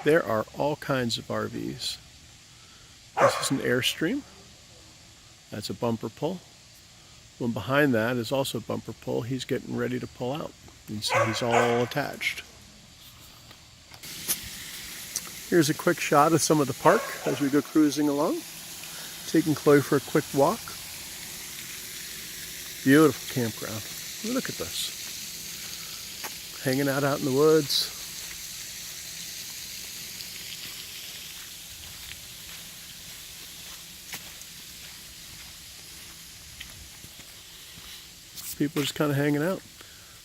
There are all kinds of RVs. This is an Airstream. That's a bumper pull. One behind that is also a bumper pull. He's getting ready to pull out. He's all attached. Here's a quick shot of some of the park as we go cruising along. Taking Chloe for a quick walk. Beautiful campground. Look at this. Hanging out in the woods. People just kind of hanging out.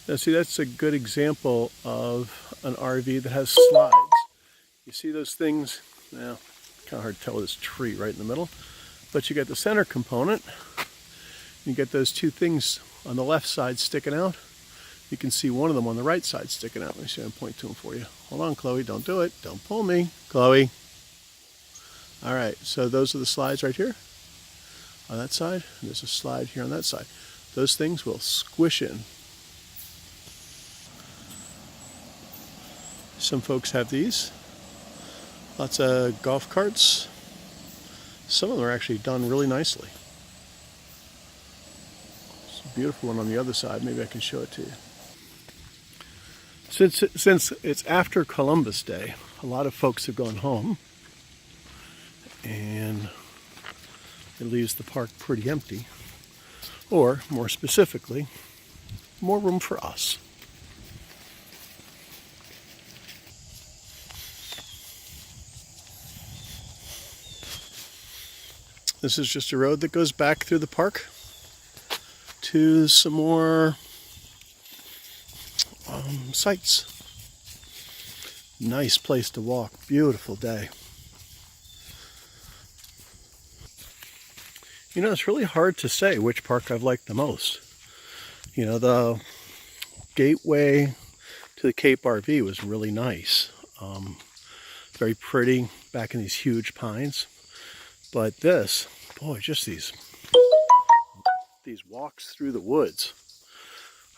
Now see, that's a good example of an RV that has slides. You see those things? Well, kind of hard to tell with this tree right in the middle. But you get the center component. You get those two things on the left side sticking out. You can see one of them on the right side sticking out. Let me see, I'll point to them for you. Hold on, Chloe, don't do it. Don't pull me, Chloe. All right, so those are the slides right here on that side. And there's a slide here on that side. Those things will squish in. Some folks have these. Lots of golf carts. Some of them are actually done really nicely. It's a beautiful one on the other side. Maybe I can show it to you. Since it's after Columbus Day, a lot of folks have gone home. And it leaves the park pretty empty. Or, more specifically, more room for us. This is just a road that goes back through the park to some more sites. Nice place to walk. Beautiful day. You know, it's really hard to say which park I've liked the most. You know, the gateway to the Cape RV was really nice. Very pretty, back in these huge pines. But this, boy, just these walks through the woods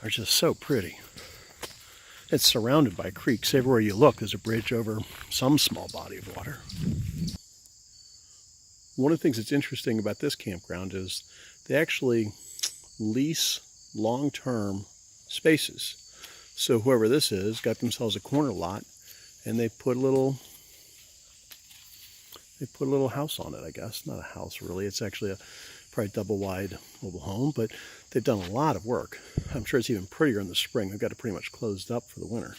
are just so pretty. It's surrounded by creeks. Everywhere you look, there's a bridge over some small body of water. One of the things that's interesting about this campground is they actually lease long-term spaces. So whoever this is got themselves a corner lot, and they put a little house on it, I guess. Not a house, really. It's actually a probably double-wide mobile home, but they've done a lot of work. I'm sure it's even prettier in the spring. They've got it pretty much closed up for the winter.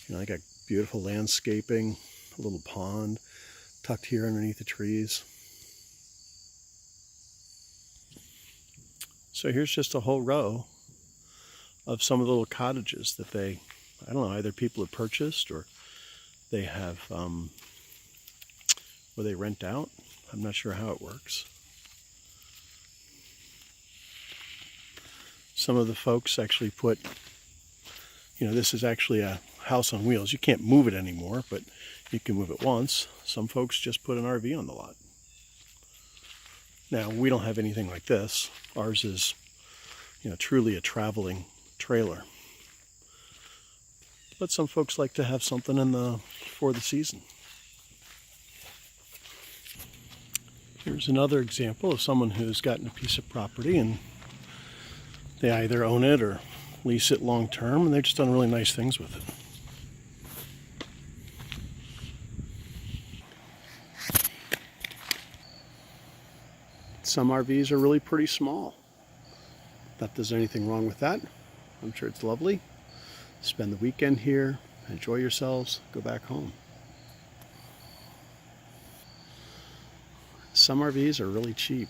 You know, they got beautiful landscaping, a little pond tucked here underneath the trees. So here's just a whole row of some of the little cottages that they, I don't know, either people have purchased or they have, or they rent out. I'm not sure how it works. Some of the folks actually put, you know, this is actually a house on wheels. You can't move it anymore, but you can move it once. Some folks just put an RV on the lot. Now, we don't have anything like this. Ours is, you know, truly a traveling trailer. But some folks like to have something for the season. Here's another example of someone who's gotten a piece of property and they either own it or lease it long term, and they've just done really nice things with it. Some RVs are really pretty small. Not that there's anything wrong with that. I'm sure it's lovely. Spend the weekend here, enjoy yourselves, go back home. Some RVs are really cheap.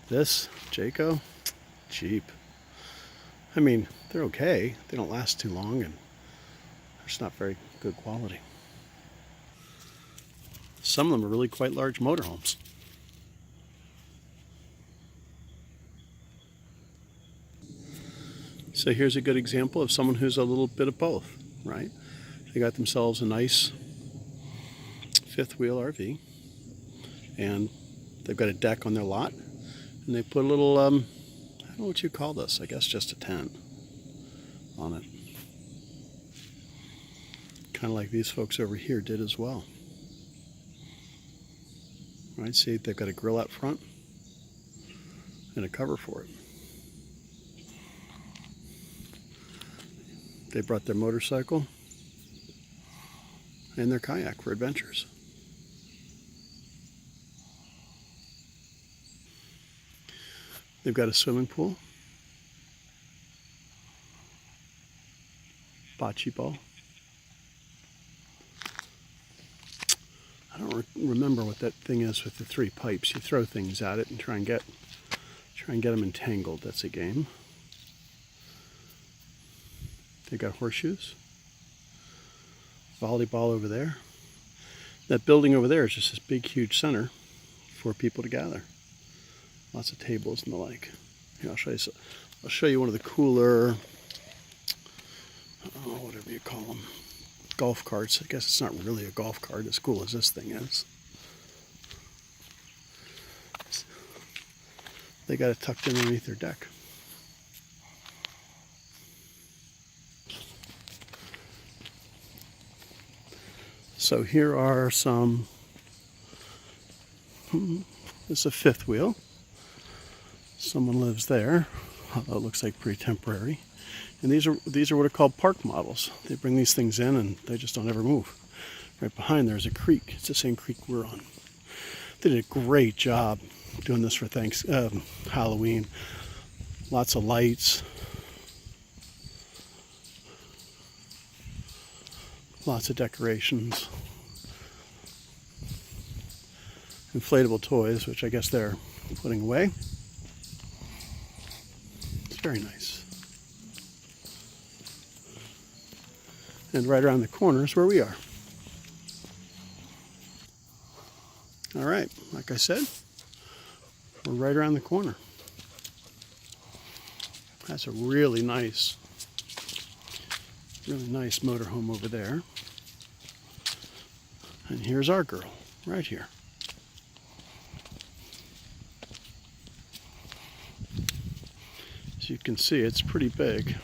This, Jayco, cheap. I mean, they're okay. They don't last too long and they're just not very good quality. Some of them are really quite large motorhomes. So here's a good example of someone who's a little bit of both, right? They got themselves a nice fifth wheel RV and they've got a deck on their lot and they put a little, I don't know what you call this, I guess just a tent on it. kind of like these folks over here did as well. Right, see, they've got a grill out front and a cover for it. They brought their motorcycle and their kayak for adventures. They've got a swimming pool, bocce ball. I don't remember what that thing is with the 3 pipes. You throw things at it and try and get them entangled. That's a game. They got horseshoes. Volleyball over there. That building over there is just this big, huge center for people to gather. Lots of tables and the like. Here, I'll show you one of the cooler, whatever you call them, golf carts. I guess it's not really a golf cart as cool as this thing is. They got it tucked in underneath their deck. So here are some, this is a 5th wheel. Someone lives there, although it looks like pretty temporary. And these are what are called park models. They bring these things in and they just don't ever move. Right behind there's a creek. It's the same creek we're on. They did a great job doing this for Halloween. Lots of lights. Lots of decorations. Inflatable toys, which I guess they're putting away. It's very nice. And right around the corner is where we are. All right, like I said, we're right around the corner. That's a really nice motorhome over there. And here's our girl, right here. As you can see, it's pretty big.